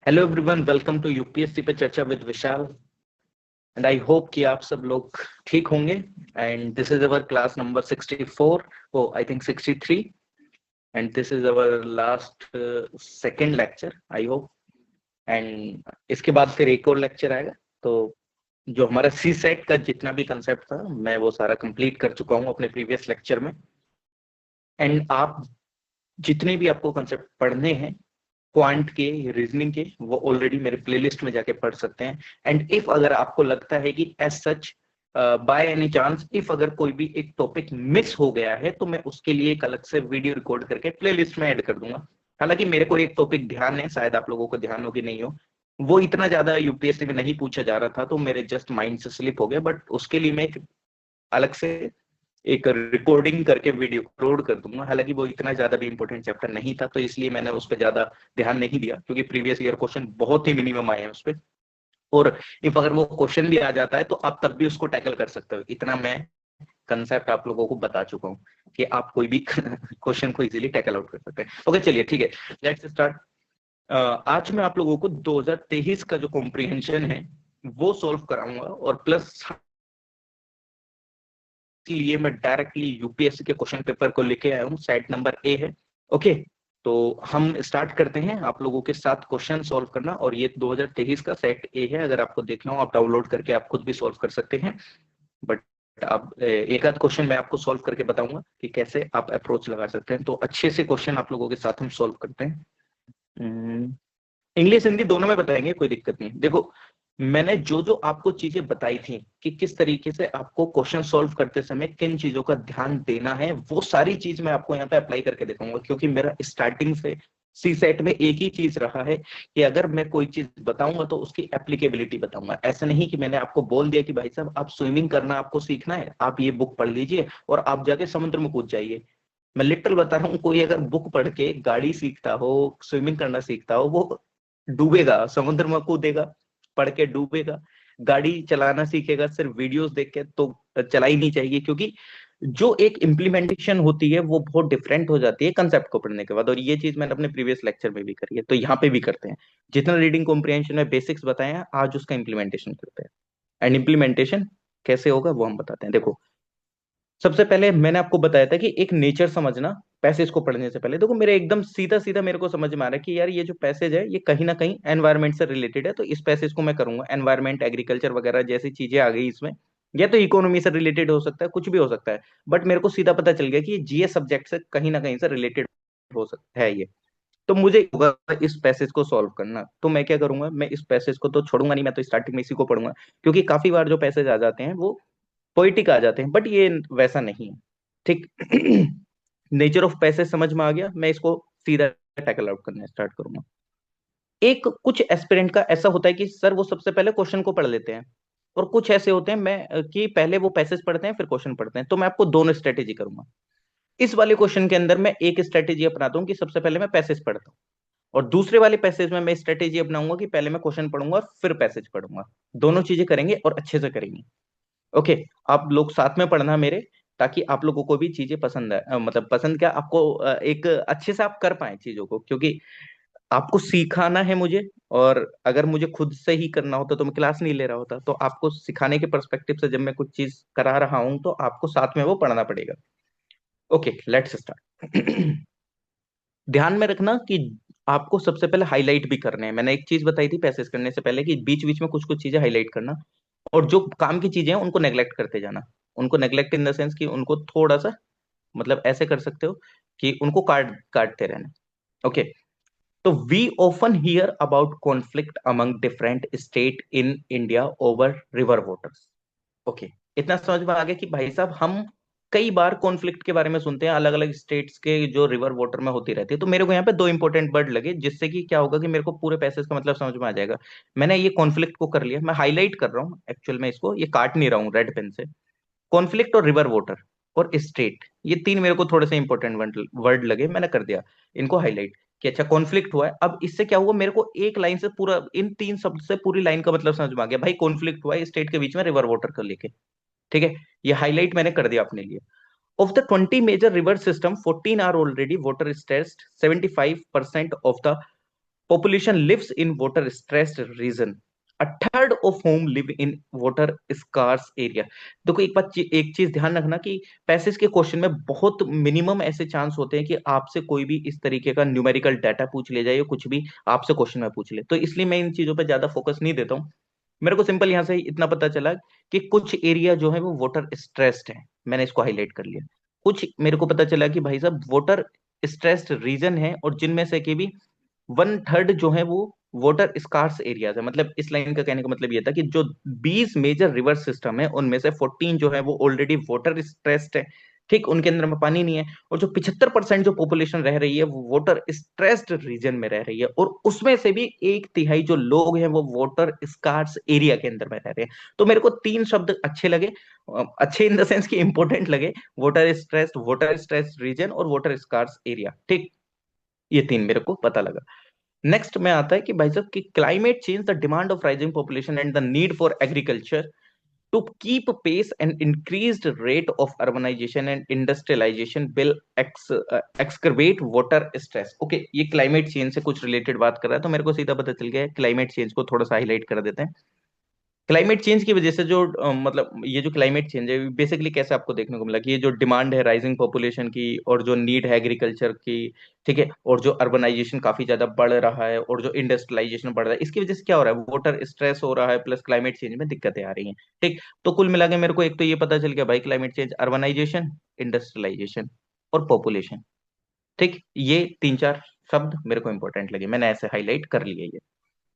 Hello everyone, welcome to UPSC पे चर्चा with Vishal. And I hope कि आप सब लोग ठीक होंगे। And this is our class number 64, oh I think 63, and this is our last second lecture, I hope. एंड इसके बाद फिर एक और लेक्चर आएगा। तो जो हमारा सी सेट का जितना भी कंसेप्ट था, मैं वो सारा कंप्लीट कर चुका हूँ अपने प्रीवियस लेक्चर में। एंड आप जितने भी आपको कंसेप्ट पढ़ने हैं क्वांट के, रीजनिंग के, वो ऑलरेडी मेरे प्लेलिस्ट में जाके पढ़ सकते हैं। एंड इफ अगर आपको लगता है कि as such by any chance if अगर कोई भी एक टॉपिक मिस हो गया है, तो मैं उसके लिए एक अलग से वीडियो रिकॉर्ड करके प्लेलिस्ट में ऐड कर दूंगा। हालांकि मेरे को एक टॉपिक ध्यान है, शायद आप लोगों को ध्यान हो कि नहीं हो, वो इतना ज्यादा यूपीएससी में नहीं पूछा जा रहा था, तो मेरे जस्ट माइंड से स्लिप हो गया। बट उसके लिए मैं अलग से एक रिकॉर्डिंग करके वीडियो अपलोड कर दूंगा। हालांकि वो इतना ज्यादा भी इंपॉर्टेंट चैप्टर नहीं था, तो इसलिए मैंने उस पर ज्यादा ध्यान नहीं दिया, क्योंकि प्रीवियस ईयर क्वेश्चन बहुत ही मिनिमम आए हैं उस पर। और इफ अगर वो क्वेश्चन भी आ जाता है तो आप तब भी उसको टैकल कर सकते हो। इतना मैं कंसेप्ट आप लोगों को बता चुका हूँ कि आप कोई भी क्वेश्चन को इजीली टैकल आउट कर सकते हैं। ओके, चलिए ठीक है, लेट्स स्टार्ट। आज मैं आप लोगों को 2023 का जो कॉम्प्रिहेंशन है वो सॉल्व कराऊंगा, और प्लस लिए मैं डायरेक्टली यूपीएससी के क्वेश्चन पेपर को लेके आया हूँ। सेट नंबर ए है। ओके, तो हम स्टार्ट करते हैं आप लोगों के साथ क्वेश्चन सॉल्व करना। और ये 2023 का सेट ए है, अगर आपको देखना हो आप डाउनलोड करके आप खुद भी सॉल्व कर सकते हैं। बट आप एक आध क्वेश्चन मैं आपको सॉल्व करके बताऊंगा कि कैसे आप अप्रोच लगा सकते हैं। तो अच्छे से क्वेश्चन आप लोगों के साथ हम सॉल्व करते हैं। इंग्लिश हिंदी दोनों में बताएंगे, कोई दिक्कत नहीं। देखो, मैंने जो जो आपको चीजें बताई थी कि किस तरीके से आपको क्वेश्चन सॉल्व करते समय किन चीजों का ध्यान देना है, वो सारी चीज मैं आपको यहाँ पे अप्लाई करके दिखाऊंगा। क्योंकि मेरा स्टार्टिंग से सी सेट में एक ही चीज रहा है कि अगर मैं कोई चीज बताऊंगा तो उसकी एप्लीकेबिलिटी बताऊंगा। ऐसा नहीं कि मैंने आपको बोल दिया कि भाई साहब आप स्विमिंग करना आपको सीखना है, आप ये बुक पढ़ लीजिए और आप जाके समुद्र में कूद जाइए। मैं लिटरल बता रहा हूँ, कोई अगर बुक पढ़ के गाड़ी सीखता हो, स्विमिंग करना सीखता हो, वो डूबेगा, समुद्र में कूदेगा, पढ़ के डूबेगा। गाड़ी चलाना सीखेगा सिर्फ वीडियोस देख के तो चलाई नहीं चाहिए, क्योंकि जो एक इम्प्लीमेंटेशन होती है वो बहुत डिफरेंट हो जाती है कंसेप्ट को पढ़ने के बाद। और ये चीज मैंने अपने प्रीवियस लेक्चर में भी करी है, तो यहाँ पे भी करते हैं। जितना रीडिंग कॉम्प्रिहेंशन में बेसिक्स बताए हैं, आज उसका इम्प्लीमेंटेशन करते हैं। एंड इम्प्लीमेंटेशन कैसे होगा वो हम बताते हैं। देखो, सबसे पहले मैंने आपको बताया था कि एक नेचर समझना पैसेज को पढ़ने से पहले। देखो, मेरे एकदम सीधा सीधा मेरे को समझ में आ रहा है कि यार ये जो पैसेज है ये कहीं ना कहीं एनवायरमेंट से रिलेटेड है, तो इस पैसेज को मैं करूंगा। एनवायरमेंट, एग्रीकल्चर वगैरह जैसी चीजें आ गई इसमें, या तो इकोनॉमी से रिलेटेड हो सकता है, कुछ भी हो सकता है। बट मेरे को सीधा पता चल गया कि ये जीएस सब्जेक्ट से कहीं ना कहीं से रिलेटेड हो सकता है ये। तो मुझे होगा इस पैसेज को सॉल्व करना। तो मैं क्या करूंगा, मैं इस पैसेज को तो छोड़ूंगा नहीं, मैं तो स्टार्टिंग में इसी को पढ़ूंगा। क्योंकि काफी बार जो पैसेज आ जाते हैं वो पोइटिक आ जाते हैं, बट ये वैसा नहीं है। ठीक। नेचर ऑफ पैसेज समझ में आ गया, मैं इसको सीधा टैकल आउट करना स्टार्ट करूंगा। एक कुछ एस्पिरेंट का ऐसा होता है कि सर वो सबसे पहले क्वेश्चन को पढ़ लेते हैं, और कुछ ऐसे होते हैं मैं कि पहले वो पैसेज पढ़ते हैं फिर क्वेश्चन पढ़ते हैं। तो मैं आपको दोनों स्ट्रेटेजी करूंगा। इस वाले क्वेश्चन के अंदर मैं एक स्ट्रेटेजी अपनाता हूँ कि सबसे पहले मैं पैसेज पढ़ता हूँ, और दूसरे वाले पैसेज में मैं स्ट्रेटेजी अपनाऊंगा कि पहले मैं क्वेश्चन पढ़ूंगा और फिर पैसेज पढ़ूंगा। दोनों चीजें करेंगे और अच्छे से करेंगे। ओके, आप लोग साथ में पढ़ना मेरे, ताकि आप लोगों को भी चीजें पसंद है, मतलब पसंद क्या आपको, एक अच्छे से आप कर पाए चीजों को। क्योंकि आपको सिखाना है मुझे, और अगर मुझे खुद से ही करना होता तो मैं क्लास नहीं ले रहा होता। तो आपको सिखाने के पर्सपेक्टिव से जब मैं कुछ चीज करा रहा हूं तो आपको साथ में वो पढ़ना पड़ेगा। Okay, let's start. ध्यान में रखना कि आपको सबसे पहले हाईलाइट भी करने हैं। मैंने एक चीज बताई थी पैसेज करने से पहले कि बीच बीच में कुछ कुछ चीजें हाईलाइट करना, और जो काम की चीजें हैं उनको नेग्लेक्ट करते जाना। उनको नेग्लेक्ट इन द सेंस कि उनको थोड़ा सा, मतलब ऐसे कर सकते हो कि उनको काटते रहना। ओके, तो we often hear about conflict among different state in India over river waters. Okay, इतना समझ में आ गया कि भाई साहब हम कई बार कॉन्फ्लिक्ट के बारे में सुनते हैं, अलग अलग स्टेट्स के जो रिवर वाटर में होती रहती है। तो मेरे को यहाँ पे दो इंपॉर्टेंट वर्ड लगे, जिससे कि क्या होगा कि मेरे को पूरे पैसेज का मतलब समझ में आ जाएगा। मैंने ये कॉन्फ्लिक्ट को कर लिया, मैं हाईलाइट कर रहा हूँ एक्चुअल में, इसको ये काट नहीं रहा हूँ रेड पेन से। कॉन्फ्लिक्ट और रिवर वाटर और स्टेट, ये तीन मेरे को थोड़े से इंपॉर्टेंट वर्ड लगे, मैंने कर दिया इनको हाईलाइट कि अच्छा कॉन्फ्लिक्ट हुआ है। अब इससे क्या हुआ, मेरे को एक लाइन से पूरा इन तीन शब्द से पूरी लाइन का मतलब समझ में आ गया। भाई कॉन्फ्लिक्ट हुआ है स्टेट के बीच में रिवर वाटर को लेके। ठीक है, ये हाईलाइट मैंने कर दिया अपने लिए। Of the 20 major river system 14 are already water stressed, 75% of the population lives in water stressed region, a third of whom live in water scarce area। देखो एक बात, एक चीज ध्यान रखना कि पैसेज के क्वेश्चन में बहुत मिनिमम ऐसे चांस होते हैं कि आपसे कोई भी इस तरीके का न्यूमेरिकल डाटा पूछ ले जाए या कुछ भी आपसे क्वेश्चन में पूछ ले, तो इसलिए मैं इन चीजों पे ज्यादा फोकस नहीं देता हूँ। मेरे को सिंपल यहां से इतना पता चला कि कुछ एरिया जो है वो वाटर स्ट्रेस्ड है, मैंने इसको हाईलाइट कर लिया। कुछ मेरे को पता चला कि भाई साहब वाटर स्ट्रेस्ड रीजन है, और जिनमें से कि भी वन थर्ड जो है वो वाटर स्कार्स एरियाज है। मतलब इस लाइन का कहने का मतलब ये था कि जो 20 मेजर रिवर सिस्टम है उनमें से 14 जो है वो ऑलरेडी वाटर स्ट्रेस्ड है, ठीक, उनके अंदर में पानी नहीं है। और जो 75% जो पॉपुलेशन रह रही है वो वाटर स्ट्रेस्ड रीजन में रह रही है, और उसमें से भी एक तिहाई जो लोग हैं वो वाटर स्कार्स एरिया के अंदर में रह रहे हैं। तो मेरे को तीन शब्द अच्छे लगे, अच्छे इन द सेंस कि इंपॉर्टेंट लगे, वाटर स्ट्रेस्ड रीजन और वाटर स्कार्स एरिया, ठीक, ये तीन मेरे को पता लगा। नेक्स्ट में आता है कि भाई साहब कि climate change the demand of rising population and the need for agriculture to keep pace and increased rate of urbanisation and industrialisation will exacerbate water stress. Okay, ये क्लाइमेट चेंज से कुछ रिलेटेड बात कर रहा है, तो मेरे को सीधा पता चल गया, क्लाइमेट चेंज को थोड़ा सा हाईलाइट कर देते हैं। क्लाइमेट चेंज की वजह से जो मतलब ये जो क्लाइमेट चेंज है बेसिकली कैसे आपको देखने को मिला कि ये जो डिमांड है राइजिंग पॉपुलेशन की और जो नीड है एग्रीकल्चर की, ठीक है, और जो अर्बनाइजेशन काफी ज्यादा बढ़ रहा है और जो इंडस्ट्रियलाइजेशन बढ़ रहा है, इसकी वजह से क्या हो रहा है, वाटर स्ट्रेस हो रहा है प्लस क्लाइमेट चेंज में दिक्कतें आ रही हैं, ठीक। तो कुल मिला के मेरे को एक तो ये पता चल गया भाई, क्लाइमेट चेंज, अर्बनाइजेशन, इंडस्ट्रियलाइजेशन और पॉपुलेशन, ठीक, ये तीन चार शब्द मेरे को इंपॉर्टेंट लगे, मैंने ऐसे हाईलाइट कर लिए ये।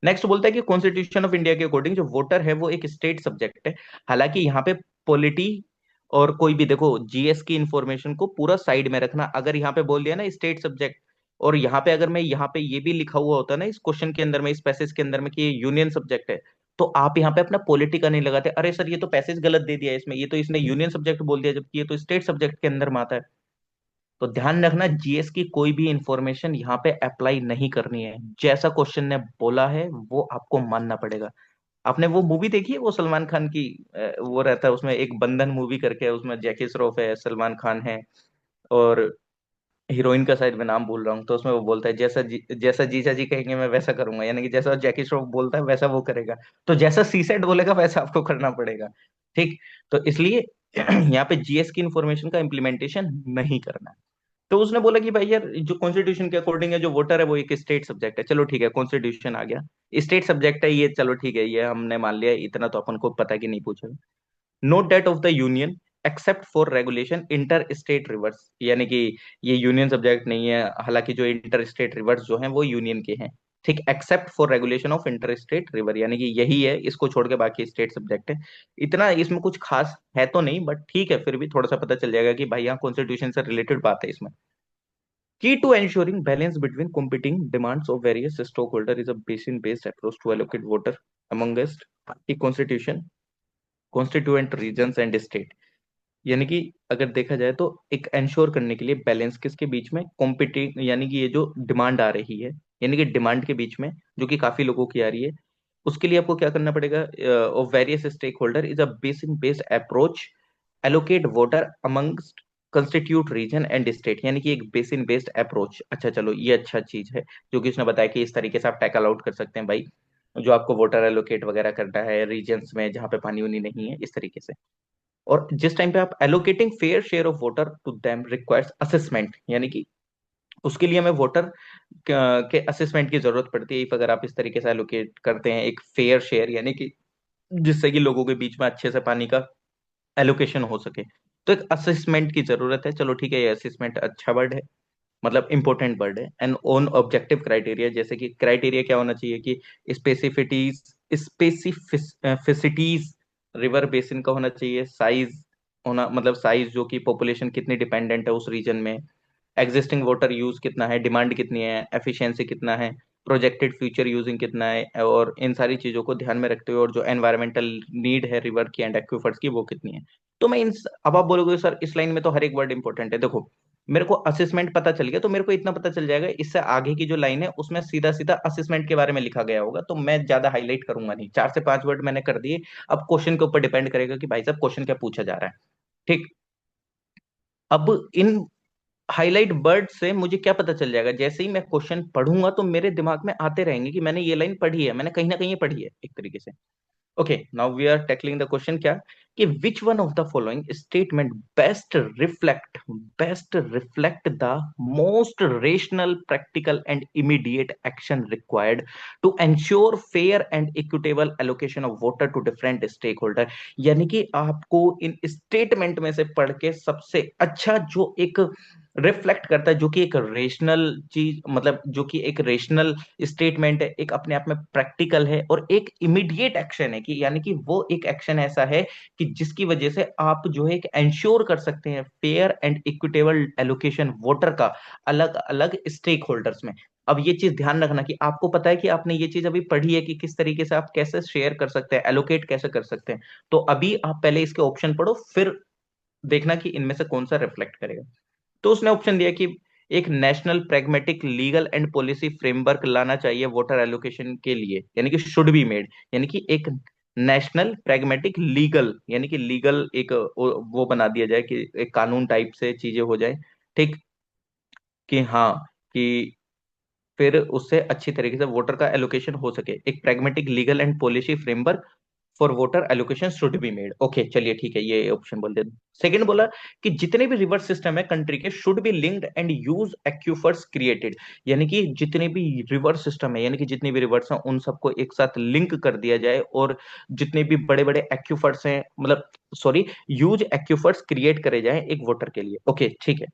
नेक्स्ट बोलता है कि कॉन्स्टिट्यूशन ऑफ इंडिया के अकॉर्डिंग जो वोटर है वो एक स्टेट सब्जेक्ट है। हालांकि यहाँ पे पॉलिटी और कोई भी देखो जीएस की इंफॉर्मेशन को पूरा साइड में रखना, अगर यहाँ पे बोल दिया ना स्टेट सब्जेक्ट, और यहाँ पे अगर मैं यहाँ पे ये भी लिखा हुआ होता ना इस क्वेश्चन के अंदर में, इस पैसेज के अंदर में कि ये यूनियन सब्जेक्ट है, तो आप यहाँ पे अपना पॉलिटी का नहीं लगाते, अरे सर ये तो पैसेज गलत दे दिया है इसमें, ये तो इसने यूनियन सब्जेक्ट बोल दिया जबकि ये तो स्टेट सब्जेक्ट के अंदर में आता है। तो ध्यान रखना जीएस की कोई भी इंफॉर्मेशन यहाँ पे अप्लाई नहीं करनी है, जैसा क्वेश्चन ने बोला है वो आपको मानना पड़ेगा। आपने वो मूवी देखी है वो सलमान खान की, वो रहता है उसमें एक बंधन मूवी करके है, उसमें जैकी श्रॉफ है, सलमान खान है, और हीरोइन का शायद मैं नाम भूल रहा हूँ, तो उसमें वो बोलता है जैसा जीजा जी कहेंगे मैं वैसा करूंगा, यानी कि जैसा जैकी श्रॉफ बोलता है वैसा वो करेगा। तो जैसा सी सेट बोलेगा वैसा आपको करना पड़ेगा, ठीक। तो इसलिए यहाँ पे जीएस की इंफॉर्मेशन का इम्प्लीमेंटेशन नहीं करना है। तो उसने बोला कि भाई यार जो कॉन्स्टिट्यूशन के अकॉर्डिंग है जो वोटर है वो एक स्टेट सब्जेक्ट है, चलो ठीक है, कॉन्स्टिट्यूशन आ गया, स्टेट सब्जेक्ट है ये, चलो ठीक है, ये हमने मान लिया, इतना तो अपन को पता कि नहीं पूछेगा। No date of the union except for regulation inter state rivers, यानी कि ये यूनियन सब्जेक्ट नहीं है, हालांकि जो इंटर स्टेट रिवर्स जो हैं वो यूनियन के हैं, ठीक, accept for regulation of inter state river, यानी कि यही है, इसको छोड़ के बाकी स्टेट सब्जेक्ट है। इतना इसमें कुछ खास है तो नहीं, बट ठीक है, फिर भी थोड़ा सा पता चल जाएगा कि भाई यहाँ कॉन्स्टिट्यूशन से रिलेटेड बात है इसमें। Key to ensuring balance between competing demands of various stakeholders is a basin-based approach to allocate water amongst a constitution, constituent regions and state। यानी कि अगर देखा जाए तो एक इंश्योर करने के लिए बैलेंस किसके बीच में, कॉम्पिटिंग, यानी कि ये जो डिमांड आ रही है, यानी कि डिमांड के बीच में जो कि काफी लोगों की आ रही है, उसके लिए आपको क्या करना पड़ेगा, of various stake holder is a basin based approach allocate water amongst constitute region and state, यानी कि एक बेसिन बेस्ड अप्रोच। अच्छा चलो ये अच्छा चीज है जो कि उसने बताया कि इस तरीके से आप टैकल आउट कर सकते हैं भाई, जो आपको वाटर एलोकेट वगैरह करना है रीजन्स में जहाँ पे पानी उनी नहीं है, इस तरीके से। और जिस टाइम पे आप allocating fair share of water to them requires assessment, यानी कि उसके लिए हमें वाटर के असेसमेंट की जरूरत पड़ती है, if अगर आप इस तरीके से एलोकेट करते हैं एक फेयर शेयर, यानी कि जिससे कि लोगों के बीच में अच्छे से पानी का एलोकेशन हो सके, तो एक असेसमेंट की जरूरत है। चलो ठीक है, ये असेसमेंट अच्छा वर्ड है, मतलब इंपॉर्टेंट वर्ड है। एंड ऑन ऑब्जेक्टिव क्राइटेरिया, जैसे कि क्राइटेरिया क्या होना चाहिए कि स्पेसिफिटीज स्पेसिफिसिटीज रिवर बेसिन का होना चाहिए, साइज होना, मतलब साइज जो कि पॉपुलेशन कितनी डिपेंडेंट है उस रीजन में, एग्जिस्टिंग वाटर यूज कितना है, डिमांड कितनी है, एफिशिएंसी कितना है, प्रोजेक्टेड फ्यूचर यूजिंग कितना है, और इन सारी चीजों को ध्यान में रखते हुए, और जो एनवायरमेंटल नीड है रिवर की एंड एक्वीफर्ट्स की वो कितनी है। तो मैं इन, अब आप बोलोगे सर इस लाइन में तो हर एक वर्ड इंपॉर्टेंट है, देखो मेरे को असेसमेंट पता चल गया तो मेरे को इतना पता चल जाएगा, इससे आगे की जो लाइन है उसमें सीधा सीधा असेसमेंट के बारे में लिखा गया होगा, तो मैं ज्यादा हाईलाइट करूंगा नहीं, 4 से 5 वर्ड मैंने कर दिए। अब क्वेश्चन के ऊपर डिपेंड करेगा कि भाई साहब क्वेश्चन क्या पूछा जा रहा है, ठीक। अब इन हाईलाइट बर्ड से मुझे क्या पता चल जाएगा? जैसे ही मैं क्वेश्चन पढ़ूंगा तो मेरे दिमाग में आते रहेंगे कि मैंने ये लाइन पढ़ी है, मैंने कहीं ना कहीं ये पढ़ी है एक तरीके से। Okay, now we are tackling the question क्या कि which one of the following statement best reflect the most rational, practical and immediate action required to ensure fair and equitable allocation of water to different stakeholder। यानी कि आपको इन statement में से पढ़ के सबसे अच्छा जो एक रिफ्लेक्ट करता है, जो कि एक रेशनल चीज, मतलब जो कि एक रेशनल स्टेटमेंट है, एक अपने आप में प्रैक्टिकल है और एक इमीडिएट एक्शन है, कि यानी कि वो एक एक्शन ऐसा है कि जिसकी वजह से आप जो है एक इंश्योर कर सकते हैं fair and equitable allocation water का अलग अलग स्टेक होल्डर्स में। अब ये चीज ध्यान रखना कि आपको पता है कि आपने ये चीज अभी पढ़ी है कि किस तरीके से आप कैसे शेयर कर सकते हैं, एलोकेट कैसे कर सकते हैं। तो अभी आप पहले इसके ऑप्शन पढ़ो, फिर देखना कि इनमें से कौन सा रिफ्लेक्ट करेगा। तो उसने ऑप्शन दिया कि एक national pragmatic legal and policy framework लाना चाहिए वाटर एलोकेशन के लिए, यानी कि शुड बी मेड, यानी कि एक नेशनल प्रैग्मेटिक लीगल, यानी कि लीगल एक वो बना दिया जाए कि एक कानून टाइप से चीजें हो जाए। ठीक, कि हाँ, कि फिर उससे अच्छी तरीके से वोटर का एलोकेशन हो सके, एक pragmatic legal and policy framework for voter allocation should be made. Okay चलिए ठीक है, ये ऑप्शन बोल देते। सेकंड बोला कि जितने भी रिवर सिस्टम है कंट्री के should be linked and use aquifers created, यानी कि जितने भी रिवर सिस्टम है, यानी कि जितने भी रिवर्स हैं उन सबको एक साथ लिंक कर दिया जाए, और जितने भी बड़े बड़े एक्यूफर्स हैं, मतलब सॉरी, यूज एक्यूफर्स क्रिएट करे जाए एक वोटर के लिए। ओके ठीक है।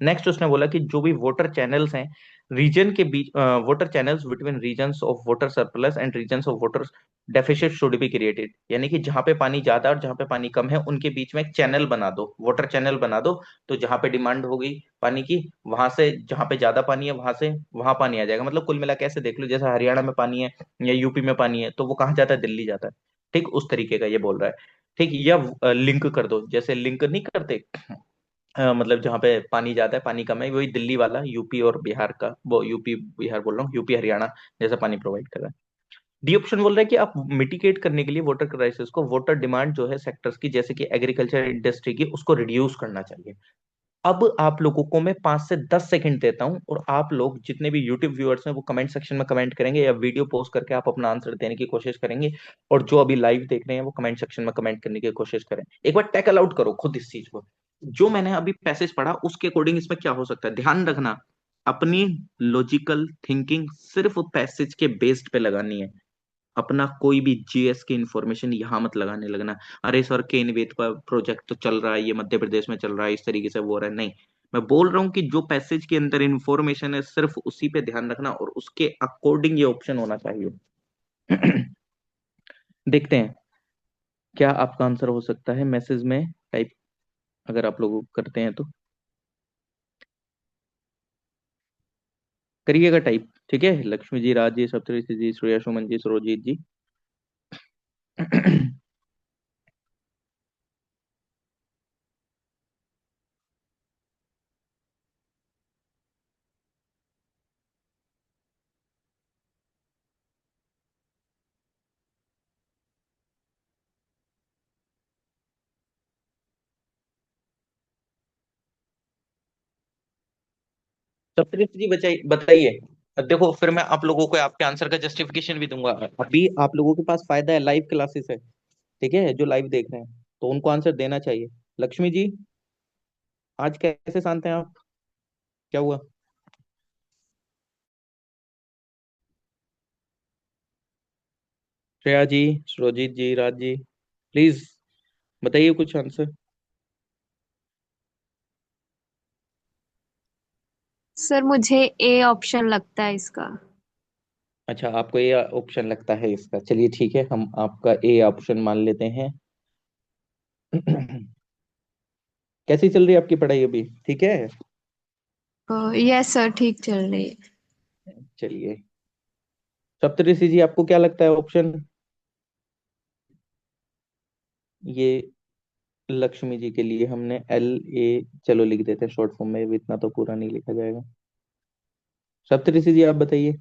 नेक्स्ट उसने बोला कि जो भी वोटर चैनल्स हैं रीजन के बीच, water channels between regions of water surplus and regions of water deficit should be created, यानी कि जहां पे पानी ज्यादा और जहां पे पानी कम है उनके बीच में एक चैनल बना दो, वाटर चैनल बना दो। तो जहां पे डिमांड होगी पानी की, वहां से जहां पे ज्यादा पानी है वहां से वहां पानी आ जाएगा। मतलब कुल मिला के ऐसे देख लो, जैसे हरियाणा में पानी है या यूपी में पानी है तो वो कहाँ जाता है? दिल्ली जाता है। ठीक, उस तरीके का ये बोल रहा है। ठीक, या लिंक कर दो, जैसे लिंक नहीं करते, मतलब जहाँ पे पानी ज्यादा है पानी कम है, वही दिल्ली वाला यूपी और बिहार का, वो यूपी बिहार बोल रहा हूँ, यूपी हरियाणा जैसा पानी प्रोवाइड कर रहा है। डी ऑप्शन बोल रहा है कि आप मिटिगेट करने के लिए वाटर क्राइसिस को, वाटर डिमांड जो है सेक्टर्स की जैसे कि एग्रीकल्चर इंडस्ट्री की, उसको रिड्यूस करना चाहिए। अब आप लोगों को मैं 5 से 10 सेकंड देता हूं और आप लोग जितने भी यूट्यूब व्यूअर्स हैं वो कमेंट सेक्शन में कमेंट करेंगे या वीडियो पोस्ट करके आप अपना आंसर देने की कोशिश करेंगे, और जो अभी लाइव देख रहे हैं वो कमेंट सेक्शन में कमेंट करने की कोशिश करें। एक बार टैकल आउट करो खुद इस चीज को, जो मैंने अभी पैसेज पढ़ा उसके अकॉर्डिंग इसमें क्या हो सकता है। ध्यान रखना, अपनी लॉजिकल थिंकिंग सिर्फ पैसेज के बेस्ड पे लगानी है, अपना कोई भी जीएस की इंफॉर्मेशन यहाँ मत लगाने लगना। अरे सर केन वेद का प्रोजेक्ट तो चल रहा है, ये मध्य प्रदेश में चल रहा है, इस तरीके से वो हो रहा है, नहीं। मैं बोल रहा हूँ कि जो पैसेज के अंदर इंफॉर्मेशन है सिर्फ उसी पे ध्यान रखना और उसके अकॉर्डिंग ये ऑप्शन होना चाहिए। देखते हैं क्या आपका आंसर हो सकता है मैसेज में टाइप, अगर आप लोग करते हैं तो करिएगा टाइप। ठीक है, लक्ष्मी जी, राज जी, सप्तऋषि जी, श्रेया, सुमन जी, सुरजीत जी। सप्तऋषि जी बताइए। देखो फिर मैं आप लोगों को आपके आंसर का जस्टिफिकेशन भी दूंगा। अभी आप लोगों के पास फायदा है, लाइव क्लासेस है, ठीक है, जो लाइव देख रहे हैं तो उनको आंसर देना चाहिए। लक्ष्मी जी, आज कैसे शांत हैं आप? क्या हुआ? श्रेया जी, सुरजीत जी, राज जी, प्लीज बताइए कुछ आंसर। सर मुझे ए ऑप्शन लगता है इसका। अच्छा, आपको ये ऑप्शन लगता है इसका, चलिए ठीक है, हम आपका ए ऑप्शन मान लेते हैं। कैसी चल रही है आपकी पढ़ाई अभी, ठीक है? यस सर, ठीक चल रही है। चलिए, सप्तऋषि जी आपको क्या लगता है ऑप्शन? ये लक्ष्मी जी के लिए हमने LA, चलो लिख देते हैं शॉर्ट फॉर्म में, इतना तो पूरा नहीं लिखा जाएगा। सप्तऋषि जी आप बताइए।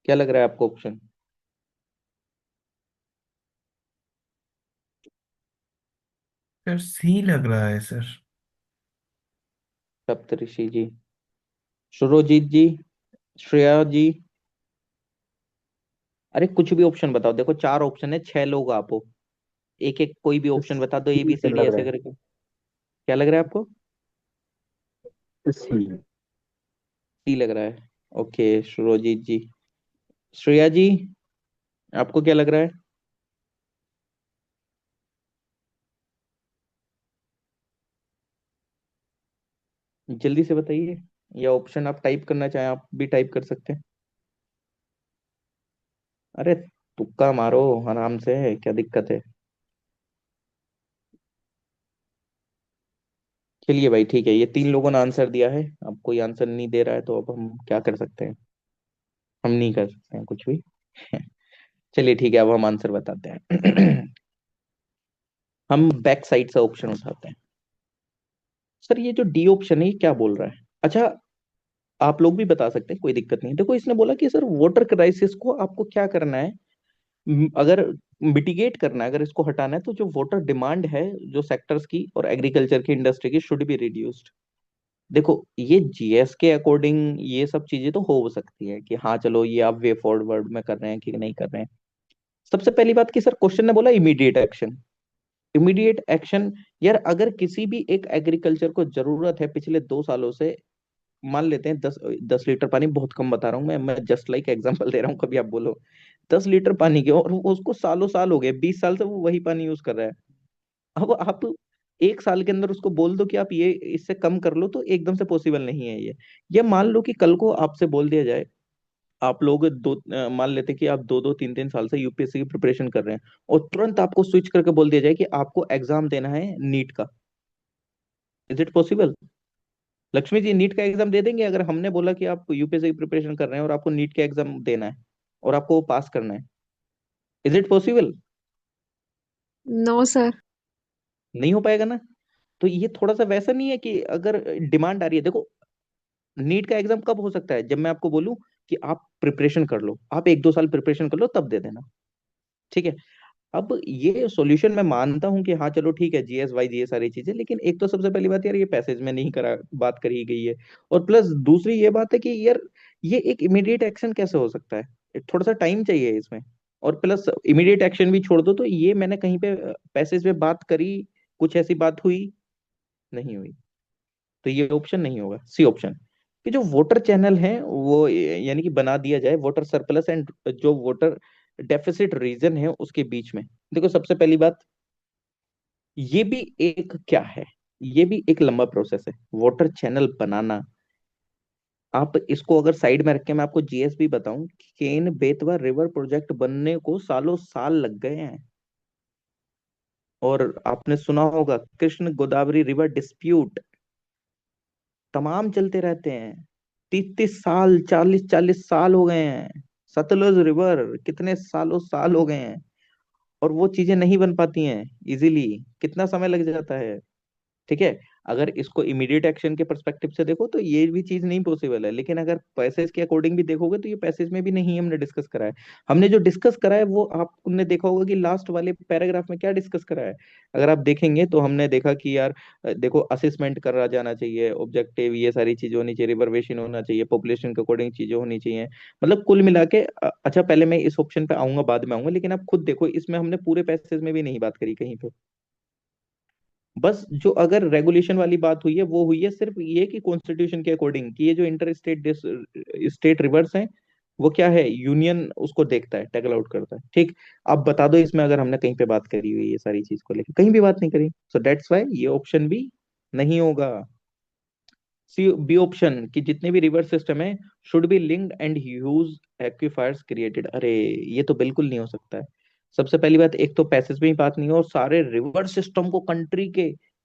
क्या लग रहा है आपको ऑप्शन? सर सी लग रहा है सर। सप्तऋषि जी, सुरोजीत जी, श्रेया जी। अरे कुछ भी ऑप्शन बताओ, देखो चार ऑप्शन है, छह लोग आप हो, एक एक कोई भी ऑप्शन बता दो, A C B C sir D लग ऐसे रहा करके। क्या लग रहा है आपको? है, सी। सी लग रहा है। ओके सुरोजीत जी। श्रेया जी, आपको क्या लग रहा है? जल्दी से बताइए, या ऑप्शन आप टाइप करना चाहें आप भी टाइप कर सकते हैं। अरे तुक्का मारो आराम से, क्या दिक्कत है। चलिए भाई ठीक है, ये तीन लोगों ने आंसर दिया है, अब कोई आंसर नहीं दे रहा है तो अब हम क्या कर सकते हैं? हम नहीं कर सकते हैं कुछ भी। चलिए ठीक है, अब हम आंसर बताते हैं। हम बैक साइड से ऑप्शन उठाते हैं। सर ये जो डी ऑप्शन है ये क्या बोल रहा है? अच्छा, आप लोग भी बता सकते हैं, कोई दिक्कत नहीं। देखो इसने बोला कि सर वाटर क्राइसिस को आपको क्या करना है, अगर मिटिगेट करना है, अगर इसको हटाना है, तो जो वाटर डिमांड है जो सेक्टर्स की और एग्रीकल्चर की इंडस्ट्री की शुड बी रिड्यूस्ड। देखो ये जीएस के अकॉर्डिंग ये सब चीजें तो हो सकती है कि हाँ चलो ये आप वे फॉरवर्ड में कर रहे हैं कि नहीं कर रहे हैं। सबसे पहली बात कि सर क्वेश्चन ने बोला इमीडिएट एक्शन। इमीडिएट एक्शन, यार अगर किसी भी एक एग्रीकल्चर को जरूरत है पिछले 2 सालों से, मान लेते हैं 10 10 लीटर पानी, बहुत कम बता रहा हूँ मैं जस्ट लाइक एग्जांपल दे रहा हूँ, कभी आप बोलो 10 लीटर पानी के, और वो उसको सालों साल हो गए, 20 साल से वो वही पानी यूज कर रहा है। अब आप 1 साल के अंदर उसको बोल दो कि आप ये इससे कम कर लो, तो एकदम से पॉसिबल नहीं है ये मान लो कि कल को आपसे बोल दिया जाए, आप लोग मान लेते कि आप 2 2 3 3 साल से यूपीएससी की प्रिपरेशन कर रहे हैं, और तुरंत आपको स्विच करके बोल दिया जाए कि आपको एग्जाम देना है नीट का। Is it possible? Lakshmi ji NEET का एग्जाम दे देंगे अगर हमने बोला कि आप यूपीएससी की प्रिपरेशन कर रहे हैं और आपको नीट का एग्जाम देना है और आपको वो पास करना है? Is it possible? No sir. नहीं हो पाएगा ना। तो ये थोड़ा सा वैसा नहीं है कि अगर डिमांड आ रही है, देखो नीट का एग्जाम कब हो सकता है, जब मैं आपको बोलूं कि आप प्रिपरेशन कर लो, आप 1 2 साल प्रिपरेशन कर लो तब दे देना। ठीक है। अब ये सॉल्यूशन मैं मानता हूं कि हाँ चलो ठीक है, जीएस वाई ये सारी चीजें, लेकिन एक तो सबसे पहली बात यार ये पैसेज में नहीं करा बात करी गई है, और प्लस दूसरी ये बात है कि यार ये एक इमीडिएट एक्शन कैसे हो सकता है, थोड़ा सा टाइम चाहिए इसमें। और प्लस इमीडिएट एक्शन भी छोड़ दो, तो ये मैंने कहीं पे पैसेज में बात करी, कुछ ऐसी बात हुई नहीं हुई, तो ये ऑप्शन नहीं होगा सी ऑप्शन। कि जो वोटर चैनल है वो यानी कि बना दिया जाए वोटर सरप्लस एंड जो वोटर डेफिसिट रीजन है उसके बीच में। देखो सबसे पहली बात, ये भी एक क्या है, ये भी एक लंबा प्रोसेस है वाटर चैनल बनाना। आप इसको अगर साइड में रख के मैं आपको जीएस भी बताऊं, केन बेतवा रिवर प्रोजेक्ट बनने को सालों साल लग गए हैं। और आपने सुना होगा कृष्ण गोदावरी रिवर डिस्प्यूट, तमाम चलते रहते हैं, 30 30 साल, 40 40 साल हो गए हैं। सतलुज रिवर कितने सालों साल हो गए हैं, और वो चीजें नहीं बन पाती हैं इजीली, कितना समय लग जाता है। ठीक है। अगर इसको इमीडिएट एक्शन के परस्पेक्टिव से देखो तो ये भी चीज नहीं पॉसिबल है, लेकिन अगर पैसेज के अकॉर्डिंग भी देखोगे तो ये पैसेज में भी नहीं हमने डिस्कस करा है। हमने जो डिस्कस करा है वो आपने देखा होगा कि लास्ट वाले पैराग्राफ में क्या डिस्कस करा है। अगर आप देखेंगे तो हमने देखा कि यार देखो असेसमेंट करा जाना चाहिए, ऑब्जेक्टिव ये सारी चीजें होनी चाहिए, रिजर्वेशन होना चाहिए, पॉपुलेशन के अकॉर्डिंग चीजें होनी चाहिए। मतलब कुल मिला के अच्छा पहले मैं इस ऑप्शन पे आऊंगा बाद में आऊंगा, लेकिन आप खुद देखो इसमें हमने पूरे पैसेज में भी नहीं बात करी कहीं पे। बस जो अगर रेगुलेशन वाली बात हुई है वो हुई है सिर्फ ये कि कॉन्स्टिट्यूशन के अकॉर्डिंग कि ये जो इंटर स्टेट स्टेट रिवर्स हैं वो क्या है, यूनियन उसको देखता है, टैकल आउट करता है। ठीक। अब बता दो इसमें अगर हमने कहीं पे बात करी हुई है ये सारी चीज को लेकर, कहीं भी बात नहीं करी, सो दैट्स वाई ये ऑप्शन भी नहीं होगा। सी बी ऑप्शन कि जितने भी रिवर सिस्टम है should be linked and huge aquifers created, अरे ये तो बिल्कुल नहीं हो सकता है। सबसे पहली बात, एक तो पैसेज में ही बात नहीं है, और सारे रिवर सिस्टम को कंट्री के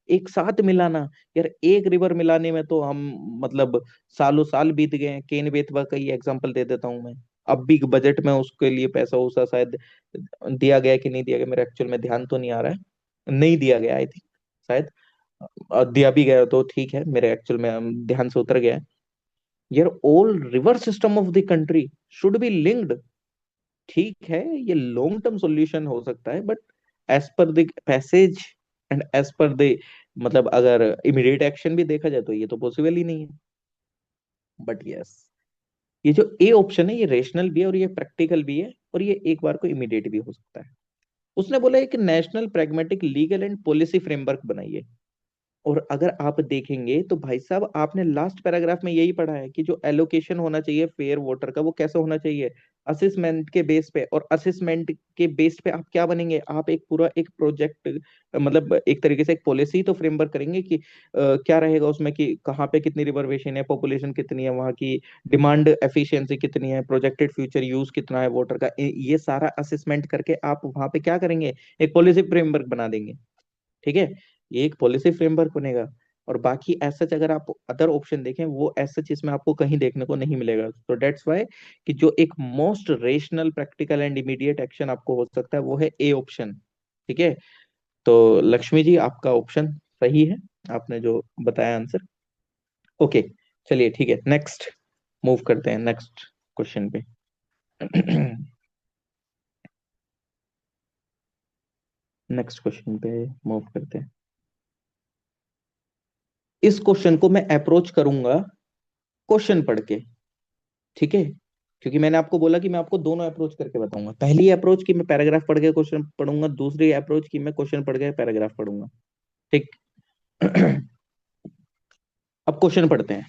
एक साथ मिलाना, यार एक रिवर मिलाने में तो हम मतलब सालों साल बीत गए हैं। केन बेतवा का ही एग्जांपल दे देता हूं मैं, अब भी बजट में उसके लिए पैसा वूसा शायद दिया गया कि नहीं दिया गया, मेरे एक्चुअल में ध्यान तो नहीं आ रहा है, नहीं दिया गया आई थिंक शायद, दिया भी गया तो ठीक है, मेरे एक्चुअल में ध्यान से उतर गया है। यार all river system of the country should be linked. ठीक है ये लॉन्ग टर्म सॉल्यूशन हो सकता है, but as per the passage and as per the मतलब अगर इमीडिएट एक्शन भी देखा जाए तो ये तो पॉसिबल ही नहीं है। बट यस, ये जो ए ऑप्शन है ये रेशनल भी है और ये प्रैक्टिकल भी है और ये एक बार को इमीडिएट भी हो सकता है। उसने बोला है कि national pragmatic legal and policy framework बनाइए। और अगर आप देखेंगे तो भाई साहब आपने लास्ट पैराग्राफ में यही पढ़ा है कि जो एलोकेशन होना चाहिए फेयर वोटर का वो कैसे होना चाहिए, असेसमेंट के बेस पे। और असेसमेंट के बेस पे आप क्या बनेंगे, आप एक पूरा एक प्रोजेक्ट मतलब एक तरीके से एक पॉलिसी तो फ्रेमवर्क करेंगे कि क्या रहेगा उसमें कि कहाँ पे कितनी रिजर्वेशन है, पॉपुलेशन कितनी है वहाँ की, डिमांड एफिशिएंसी कितनी है, प्रोजेक्टेड फ्यूचर यूज कितना है वोटर का, ये सारा असेसमेंट करके आप वहाँ पे क्या करेंगे, एक पॉलिसी फ्रेमवर्क बना देंगे। ठीक है, ये एक पॉलिसी फ्रेमवर्क बनेगा। और बाकी एज सच अगर आप अदर ऑप्शन देखें वो एज सच इसमें आपको कहीं देखने को नहीं मिलेगा। तो डेट्स वाई कि जो एक most rational practical and immediate action आपको हो सकता है वो है ए ऑप्शन। ठीक है, तो लक्ष्मी जी आपका ऑप्शन सही है, आपने जो बताया आंसर। ओके, चलिए ठीक है, नेक्स्ट मूव करते हैं नेक्स्ट क्वेश्चन पे। नेक्स्ट क्वेश्चन पे मूव करते हैं। इस क्वेश्चन को मैं अप्रोच करूंगा क्वेश्चन पढ़ के। ठीक है, क्योंकि मैंने आपको बोला कि मैं आपको दोनों अप्रोच करके बताऊंगा। पहली अप्रोच की मैं पैराग्राफ पढ़ के क्वेश्चन पढ़ूंगा, दूसरी अप्रोच की मैं क्वेश्चन पढ़ के पैराग्राफ पढ़ूंगा। ठीक। अब क्वेश्चन पढ़ते हैं।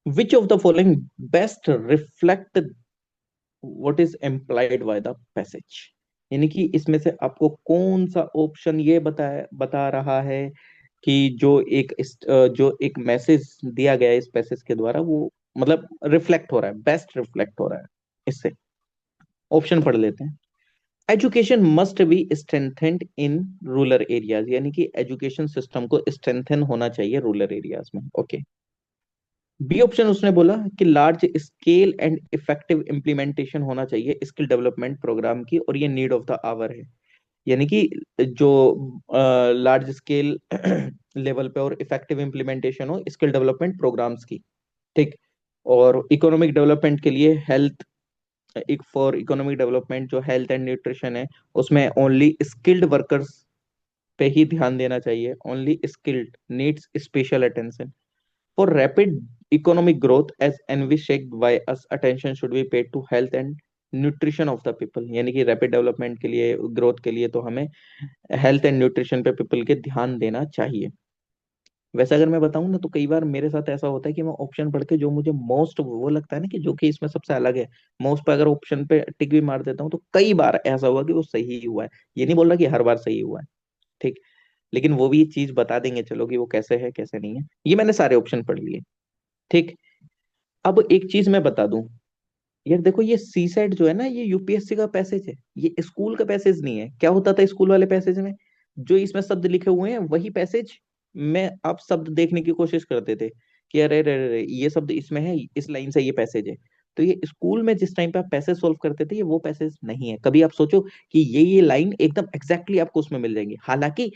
Which of the following best reflect what is implied by the passage, यानी कि इसमें से आपको कौन सा ऑप्शन ये बता रहा है कि जो एक मैसेज दिया गया है इस पैसेज के द्वारा वो मतलब रिफ्लेक्ट हो रहा है, बेस्ट रिफ्लेक्ट हो रहा है इससे। ऑप्शन पढ़ लेते हैं। Education must be strengthened in rural areas, यानी कि एजुकेशन सिस्टम को स्ट्रेंथन होना चाहिए रूरल एरियाज में। ओके। बी ऑप्शन उसने बोला कि large scale and effective implementation होना चाहिए स्किल डेवलपमेंट प्रोग्राम की और ये नीड ऑफ द आवर है, यानी कि जो लार्ज स्केल लेवल पे और इफेक्टिव इम्प्लीमेंटेशन हो स्किल डेवलपमेंट प्रोग्राम्स की। ठीक। और इकोनॉमिक डेवलपमेंट के लिए हेल्थ, एक फॉर इकोनॉमिक डेवलपमेंट जो हेल्थ एंड न्यूट्रिशन है उसमें ओनली स्किल्ड वर्कर्स पे ही ध्यान देना चाहिए, only skilled needs special attention. For rapid economic growth as envisaged by us attention should be paid to health and nutrition of the people, यानी कि rapid development के लिए ग्रोथ के लिए तो हमें हेल्थ एंड न्यूट्रिशन पे पीपल के ध्यान देना चाहिए। वैसे अगर मैं बताऊं ना तो कई बार मेरे साथ ऐसा होता है कि मैं ऑप्शन पढ़ के जो मुझे मोस्ट वो लगता है ना कि जो कि इसमें सबसे अलग है, मोस्ट पे अगर ऑप्शन पे टिक भी मार देता हूँ तो कई बार ऐसा हुआ कि वो सही हुआ है। ये नहीं बोल रहा कि हर बार सही हुआ है। ठीक। लेकिन वो भी चीज बता देंगे चलो कि वो कैसे है कैसे नहीं है। ये मैंने सारे ऑप्शन पढ़ लिए। ठीक। अब एक चीज मैं बता दूं, यार देखो ये सी सेट जो है ना ये यूपीएससी का पैसेज है, ये स्कूल का पैसेज नहीं है। क्या होता था स्कूल वाले पैसेज में, जो इसमें शब्द लिखे हुए हैं वही पैसेज में आप शब्द देखने की कोशिश करते थे कि अरे अरे अरे ये शब्द इसमें है, इस लाइन से ये पैसेज है। तो ये स्कूल में जिस टाइम पे आप पैसेज सॉल्व करते थे ये वो पैसेज नहीं है। कभी आप सोचो कि ये लाइन एकदम एग्जैक्टली आपको उसमें मिल जाएंगी, हालांकि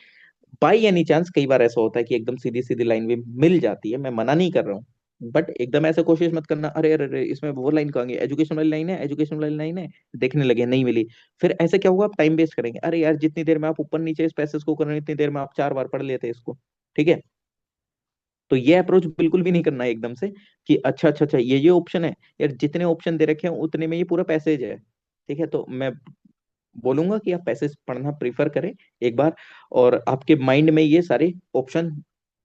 बाई एनी चांस कई बार ऐसा होता है कि एकदम सीधी सीधी लाइन भी मिल जाती है, मैं मना नहीं कर रहा हूँ। बट एकदम ऐसे कोशिश मत करना अरे अरे अरे इसमें वो लाइन कहाँ गई, एजुकेशन वाली लाइन है, एजुकेशन वाली लाइन है, देखने लगे नहीं मिली। फिर ऐसे क्या हुआ, आप टाइम वेस्ट करेंगे। अरे यार जितनी देर में आप ऊपर नीचे इस पैसेज को कर रहे हैं इतनी देर में आप 4 बार पढ़ लेते इसको। ठीक है, तो ये अप्रोच बिल्कुल भी नहीं करना है एकदम से कि अच्छा अच्छा अच्छा ये ऑप्शन है, यार जितने ऑप्शन दे रखे हैं उतने में ये पूरा पैसेज है। ठीक है, तो मैं बोलूंगा कि आप पैसेज पढ़ना प्रीफर करें एक बार, और आपके माइंड में ये सारे ऑप्शन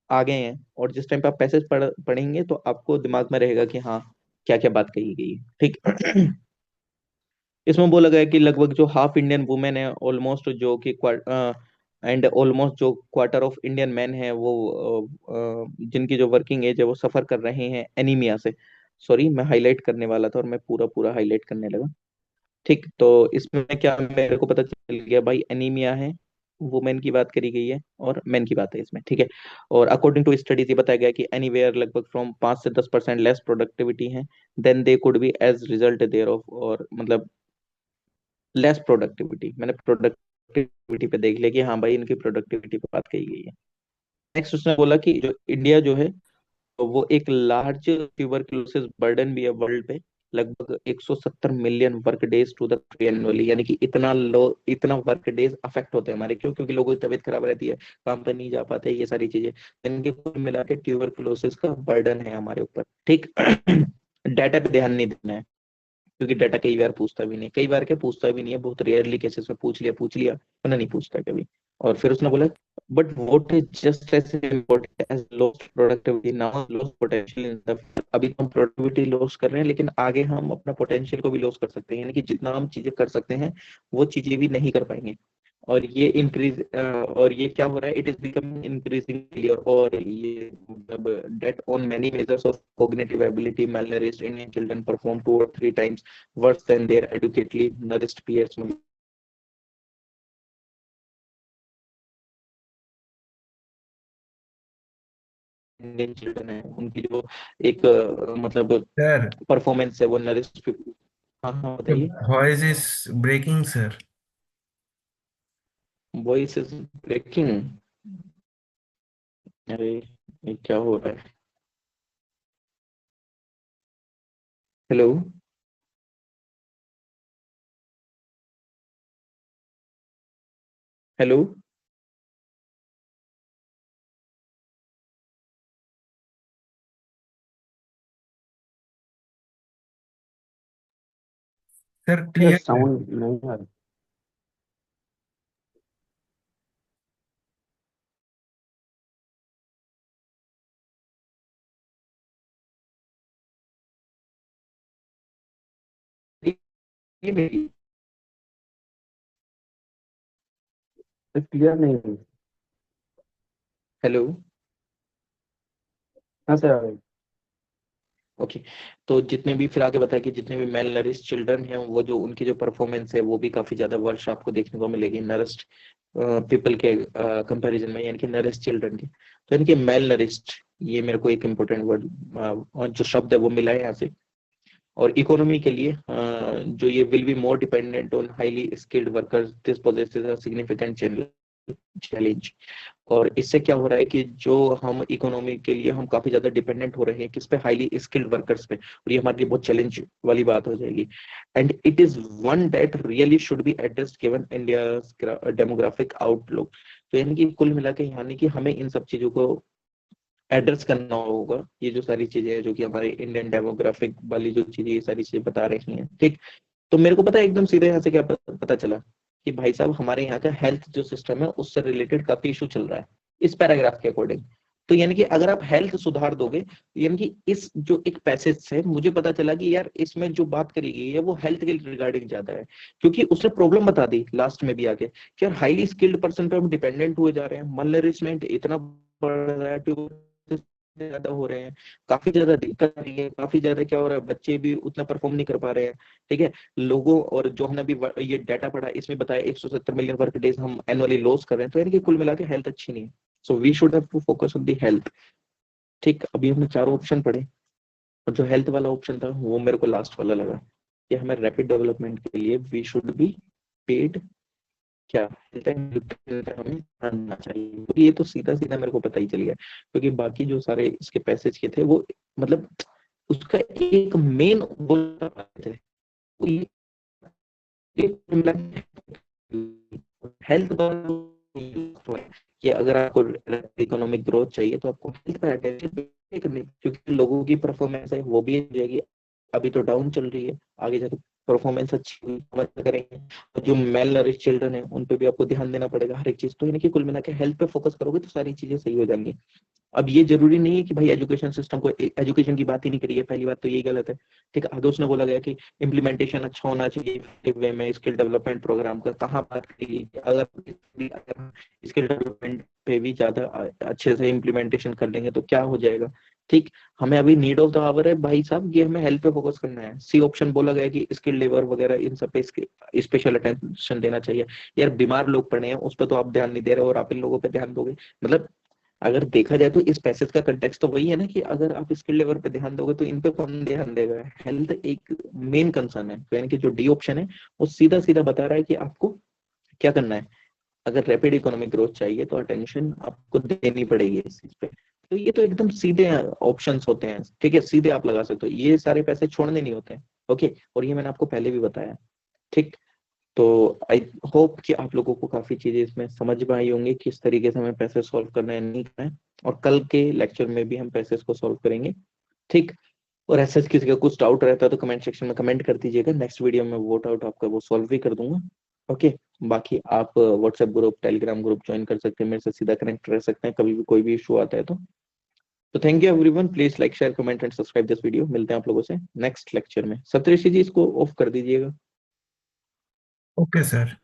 आ गए हैं और जिस टाइम पे आप पैसेज पढ़ेंगे तो आपको दिमाग में रहेगा कि हाँ क्या क्या बात कही गई है। ठीक। इसमें बोला गया है कि लगभग जो हाफ इंडियन वुमेन है ऑलमोस्ट जो कि एंड ऑलमोस्ट जो क्वार्टर ऑफ इंडियन मैन है वो जिनकी जो वर्किंग एज है वो सफर कर रहे हैं एनीमिया से। सॉरी मैं हाईलाइट करने वाला था और मैं पूरा पूरा हाईलाइट करने लगा। ठीक, तो इसमें क्या मेरे को पता चल गया भाई, एनीमिया है, वुमेन की बात करी गई है और मेन की बात है इसमें। ठीक है, और अकॉर्डिंग टू स्टडीज ये बताया गया कि एनीवेयर लगभग फ्रॉम 5 से 10% लेस प्रोडक्टिविटी है then they could be as result thereof, और मतलब लेस प्रोडक्टिविटी, मैंने प्रोडक्टिविटी पे देख लिया कि हाँ भाई इनकी प्रोडक्टिविटी पे बात कही गई है। नेक्स्ट उसने बोला कि जो इंडिया जो है तो वो एक लार्ज ट्यूबरक्लोसिस बर्डन भी है वर्ल्ड पे, लगभग 170 million work days to the country annually, यानी कि इतना वर्क डेज अफेक्ट होते हैं हमारे। क्यों? क्योंकि लोगों की तबीयत खराब रहती है, काम पर नहीं जा पाते, ये सारी चीजें। इनके कुल मिला के ट्यूबरकुलोसिस का बर्डन है हमारे ऊपर, ठीक। डाटा पे ध्यान नहीं देना है, क्योंकि डाटा कई बार पूछता भी नहीं, कई बार क्या पूछता भी नहीं है, बहुत रेयरली केसेस में पूछ लिया वरना नहीं पूछता कभी। और फिर उसने बोला, but what is just as important as lost productivity now lost potential in the. अभी तो हम प्रोडक्टिविटी लॉस कर रहे हैं, लेकिन आगे हम अपना पोटेंशियल को भी लॉस कर सकते हैं, यानी कि जितना हम चीजें कर सकते हैं वो चीजें भी नहीं कर पाएंगे। और ये क्या हो रहा है, it is becoming increasing clear, और ये मतलब data on many measures of cognitive ability malnourished Indian children perform 2 or 3 times worse than their adequately nourished peers। Indian children है उनकी जो एक मतलब सर, परफॉर्मेंस है वो नरिश्ड। हाँ हाँ बताइए। Voice is breaking sir. Voice is breaking. अरे ये क्या हो रहा है? हेलो। हेलो। सर यार क्लियर है। साउंड नहीं आ रहा। ये मेरी। क्लियर नहीं है। हेलो। हाँ सर, आ रही। ओके। तो जितने भी फिर आगे बताया कि जितने भी मेल नरिश चिल्ड्रन हैं वो जो उनकी जो परफॉर्मेंस है वो भी काफी ज्यादा वर्ष आपको देखने को मिलेगी नरिश्ड पीपल के कंपैरिजन में, यानी कि नरिश चिल्ड्रन के। तो यानी कि मेल नरिश्ड, ये मेरे को एक इम्पोर्टेंट वर्ड जो शब्द है वो मिला है यहाँ से। और इकोनॉमी के लिए जो ये will be more dependent on highly skilled workers, this possesses a significant challenge. और इससे क्या हो रहा है कि जो हम इकोनॉमी के लिए हम काफी ज्यादा डिपेंडेंट हो रहे हैं किस पे, हाईली स्किल्ड वर्कर्स पे, और ये हमारे लिए बहुत चैलेंज वाली बात हो जाएगी। And it is one that really should be addressed given India demographic outlook. तो यानी कि कुल मिला के यानी कि हमें इन सब चीजों को एड्रेस करना होगा। ये जो सारी चीजें हैं जो कि हमारे इंडियन डेमोग्राफिक वाली जो चीजें ये सारी चीजें बता रही हैं, ठीक। तो मेरे को पता है एकदम सीधे यहाँ से क्या पता चला कि भाई साहब हमारे यहाँ का हेल्थ जो सिस्टम है उससे रिलेटेड काफी इशू चल रहा है इस पैराग्राफ के अकॉर्डिंग। तो यानी कि अगर आप हेल्थ सुधार दोगे, यानी कि इस जो एक पैसेज से मुझे पता चला कि यार इसमें जो बात करी गई है वो हेल्थ के रिगार्डिंग ज्यादा है। क्योंकि उसने प्रॉब्लम बता दी लास्ट में भी आके कि यार हाईली स्किल्ड पर्सन पे हम डिपेंडेंट हुए जा रहे हैं, मलनरिशमेंट इतना बढ़ रहा है, ज्यादा हो रहे हैं, काफी ज्यादा दिक्कत आ रही है, काफी ज्यादा क्या हो रहा है, बच्चे भी उतना परफॉर्म नहीं कर पा रहे हैं, ठीक है। लोगों और जो हमने अभी ये डाटा पढ़ा इसमें बताया 170 मिलियन वर्क डेज हम एनुअली लॉस कर रहे हैं। तो यानी कि कुल मिला के हेल्थ अच्छी नहीं है। So we should have to focus on the health, ठीक। अभी हमने चारों ऑप्शन पढ़े, और जो हेल्थ वाला ऑप्शन था वो मेरे को लास्ट वाला लगा कि हमें रैपिड डेवलपमेंट के लिए वी शुड बी पेड, क्या हेल्थ एंड न्यूट्रिशन पे हमें ध्यान देना चाहिए। तो ये तो सीधा सीधा मेरे को पता ही चल गया, क्योंकि बाकी जो सारे इसके पैसेज के थे वो मतलब उसका एक मेन वो थे वो ये हेल्थ कि अगर आपको इकोनॉमिक ग्रोथ चाहिए तो आपको हेल्थ पर अटेंशन करनी, क्योंकि लोगों की परफॉर्मेंस है वो भी जाएगी। अभी तो डाउन चल रही है, आगे जाकर परफॉर्मेंस अच्छी हुई मत करेंगे। और जो मेल नरिश चिल्ड्रन है उन पे भी आपको ध्यान देना पड़ेगा हर एक चीज। तो यानी कि कुल मिला के हेल्थ पे फोकस करोगे तो सारी चीजें सही हो जाएंगी। अब ये जरूरी नहीं है कि भाई एजुकेशन सिस्टम को, एजुकेशन की बात ही नहीं करी है, पहली बात तो यही गलत है, ठीक है। आगे उसने बोला गया कि इम्प्लीमेंटेशन अच्छा होना चाहिए वे में स्किल डेवलपमेंट प्रोग्राम का, कहाँ बात करी? अगर स्किल डेवलपमेंट पे भी ज्यादा अच्छे से इम्प्लीमेंटेशन कर लेंगे तो क्या हो जाएगा, ठीक। हमें अभी नीड ऑफ द आवर है भाई साहब, ये हमें हेल्थ पे फोकस करना है। सी ऑप्शन बोला गया कि स्किल लेबर वगैरह इन सब पे स्पेशल अटेंशन देना चाहिए। यार बीमार लोग पड़े हैं उस पर तो आप ध्यान नहीं दे रहे और आप इन लोगों पे ध्यान दोगे, मतलब अगर देखा जाए तो इस पैसेज का कंटेक्स्ट तो वही है ना कि अगर आप स्किल लेवल पे ध्यान दोगे तो इन पे कौन ध्यान देगा। हेल्थ एक मेन कंसर्न है, तो यानी कि जो डी ऑप्शन है वो सीधा सीधा बता रहा है कि आपको क्या करना है। अगर रैपिड इकोनॉमिक ग्रोथ चाहिए तो अटेंशन आपको देनी पड़ेगी इस चीज पे। तो ये तो एकदम सीधे ऑप्शंस होते हैं, ठीक है, सीधे आप लगा सकते हो, ये सारे पैसे छोड़ने नहीं होते हैं। ओके, और ये मैंने आपको पहले भी बताया, ठीक। तो आई होप कि आप लोगों को काफी चीजें इसमें समझ में आई होंगी, किस तरीके से हमें पैसे सॉल्व करना है नहीं करना है, और कल के लेक्चर में भी हम पैसे को सॉल्व करेंगे, ठीक। और ऐसे किसी का कुछ डाउट रहता है तो कमेंट सेक्शन में कमेंट कर दीजिएगा, नेक्स्ट वीडियो में वो डाउट आपका वो सॉल्व भी कर दूंगा। ओके, बाकी आप WhatsApp group, Telegram group join कर सकते हैं, मेरे से सीधा कनेक्ट रह सकते हैं कभी भी कोई भी इशू आता है तो thank you everyone, please like share comment and subscribe this video. मिलते हैं आप लोगों से नेक्स्ट लेक्चर में। सप्तऋषि जी इसको ऑफ कर दीजिएगा। Okay sir.